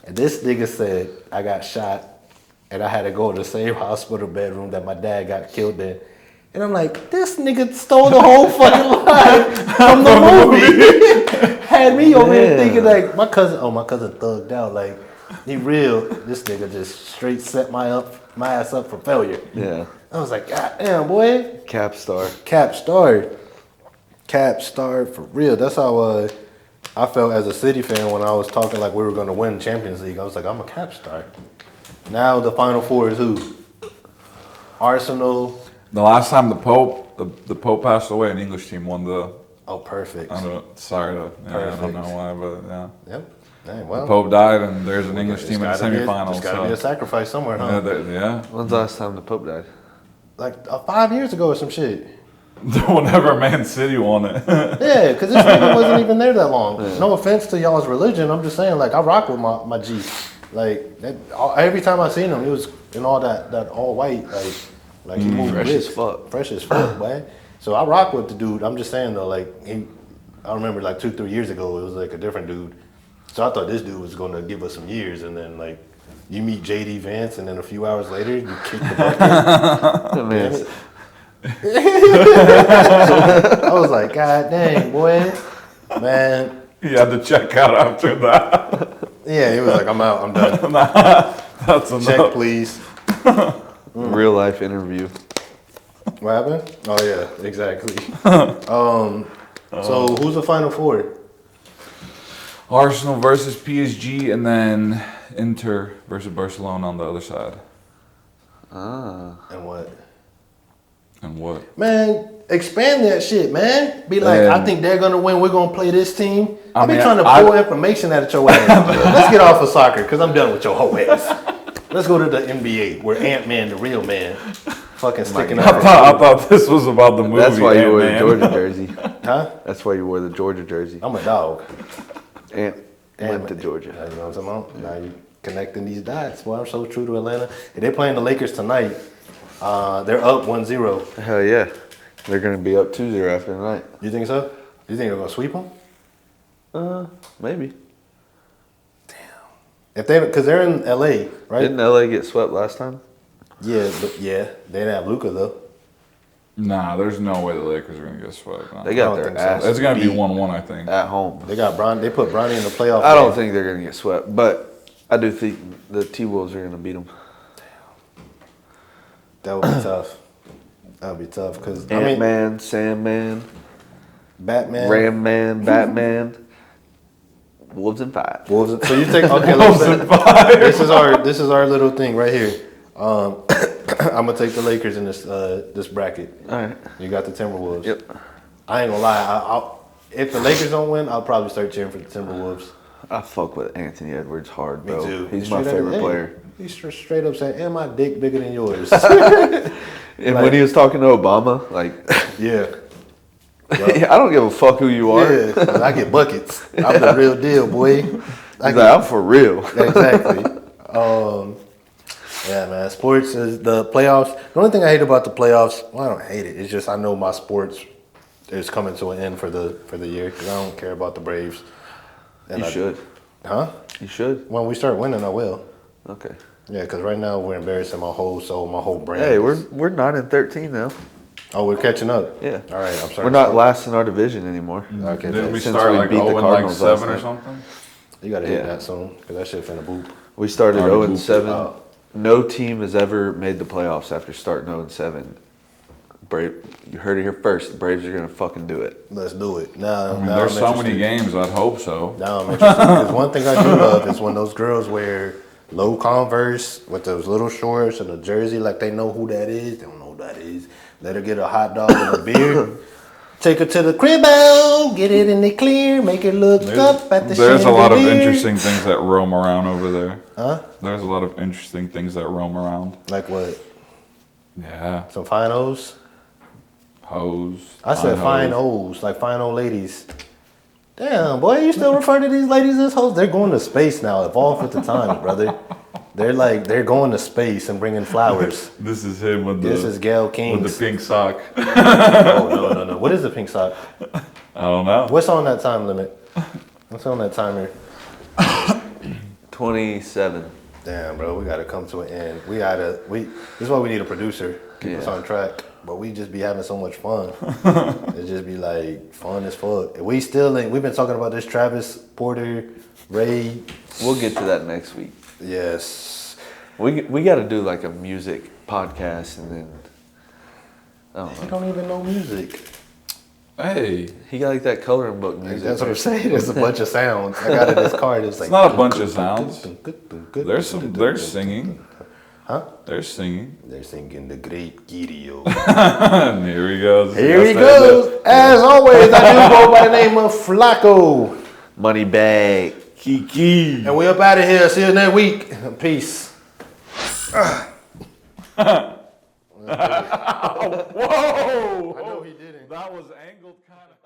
And this nigga said, I got shot, and I had to go to the same hospital bedroom that my dad got killed in. And I'm like, this nigga stole the whole fucking line from the movie. Had me over here thinking like, my cousin thugged out. Like, he real. This nigga just straight set my ass up for failure. Yeah. I was like, God damn, boy. Cap star. Cap star for real. That's how I felt as a City fan when I was talking like we were going to win Champions League. I was like, I'm a cap star. Now the Final Four is who? Arsenal. The last time the Pope passed away, an English team won the. Oh, perfect. I don't know why, but yeah. Yep. Hey, well, The Pope died, and there's an English team in the semifinals. There's got to be a sacrifice somewhere, huh? Yeah. When's the last time the Pope died? Like 5 years ago or some shit. Whenever Man City won it. Yeah, because this nigga wasn't even there that long. Yeah. No offense to y'all's religion. I'm just saying, like, I rock with my G. Like, every time I seen him, he was in all that all white. Like he moved fresh as fuck. Fresh as fuck, man. So I rock with the dude. I'm just saying, though, like, I remember, like, 2-3 years ago, it was, like, a different dude. So I thought this dude was going to give us some years, and then, like, you meet J.D. Vance, and then a few hours later, you kick the bucket. I was like, God dang, boy. Man. He had to check out after that. Yeah, he was like, I'm out, I'm done. That's enough. Check, please. Real life interview. What happened? Oh, yeah, exactly. So who's the Final Four? Arsenal versus PSG, and then Inter versus Barcelona on the other side. And what? And what? Man, expand that shit, man. Be like, I think they're gonna win. We're gonna play this team. I've been trying to pull information out of your ass. Let's get off of soccer, cause I'm done with your whole ass. Let's go to the NBA, where Ant-Man, the real man, fucking sticking out. I thought this was about the movie. That's why you wore the Georgia jersey. Huh? That's why you wore the Georgia jersey. I'm a dog. Ant went to Georgia. You know what I'm talking about? Now you connecting these dots. Boy, I'm so true to Atlanta. If they're playing the Lakers tonight, they're up 1-0. Hell yeah. They're going to be up 2-0 after tonight. You think so? You think they're going to sweep them? Maybe. If they, because they're in LA, right? Didn't LA get swept last time? Yeah, but they didn't have Luka though. Nah, there's no way the Lakers are gonna get swept. No. They got I don't their think so. ass It's gonna be beat 1-1, I think. at home. They got Bron. They put Bronny in the playoff. I don't think they're going to get swept, but I do think the T-Wolves are going to beat them. That would be tough. That would be tough because Ant-Man, Sandman, Batman, Ram Man, Batman. Wolves in 5. Wolves. So you take okay. This is our little thing right here. I'm gonna take the Lakers in this bracket. All right. You got the Timberwolves. Yep. I ain't gonna lie. If the Lakers don't win, I'll probably start cheering for the Timberwolves. I fuck with Anthony Edwards hard, Me bro. too. He's my favorite player. He's straight up saying, "And my dick bigger than yours." And when he was talking to Obama, like, Yeah. I don't give a fuck who you are. Yeah, 'cause I get buckets. I'm the real deal, boy. He's like, I'm for real. Exactly. Yeah, man. Sports is the playoffs. The only thing I hate about the playoffs, well, I don't hate it. It's just I know my sports is coming to an end for the year because I don't care about the Braves. And You should. Huh? You should. When we start winning, I will. Okay. Yeah, because right now we're embarrassing my whole soul, my whole brand. Hey, we're 9-13 now. Oh, we're catching up. Yeah. All right, I'm sorry. We're not last in our division anymore. Okay, Didn't we Since start we like beat the 0 and like Cardinals last 7 or night. something? You gotta hit Yeah. that soon because that shit finna boop. We started Already 0-7. Oh. No team has ever made the playoffs after starting 0-7. You heard it here first. The Braves are gonna fucking do it. Let's do it. Now, I mean, now there's I'm so many interested. games. I'd hope so. Now I'm interested. Because one thing I do love is when those girls wear low Converse with those little shorts and a jersey like they know who that is. They don't know who that is. Let her get a hot dog and a beer. Take her to the crib out, get it in the clear, make it look up at the There's a lot of chandelier. interesting things that roam around over there. Huh? There's a lot of interesting things that roam around. Like what? Yeah. Some fine O's? Hoes. I said fine hoes. O's, like fine old ladies. Damn, boy, you still refer to these ladies as hoes? They're going to space now. Evolve with the times, brother. They're going to space and bringing flowers. This is him with This is Gail King. with the pink sock. Oh, no. What is the pink sock? I don't know. What's on that time limit? What's on that timer? 27. Damn, bro, we gotta come to an end. This is why we need a producer. Keep us on track. But we just be having so much fun. It just be like fun as fuck. And we've been talking about this Travis Porter, Ray. We'll get to that next week. Yes. We got to do like a music podcast and then. I don't I know. don't even know music. Hey, He got like that coloring book music. That's what I'm saying. There's a bunch of sounds. I got it in this card. It's like it's not a bunch of sounds. There's singing. Huh? They're singing. They're singing the great Gideon. And here he goes. Here he goes. As always, I do go by the name of Flacco. Money bag. Kiki. And we up out of here. See you next week. Peace. Whoa! I know he didn't. That was angled kind of.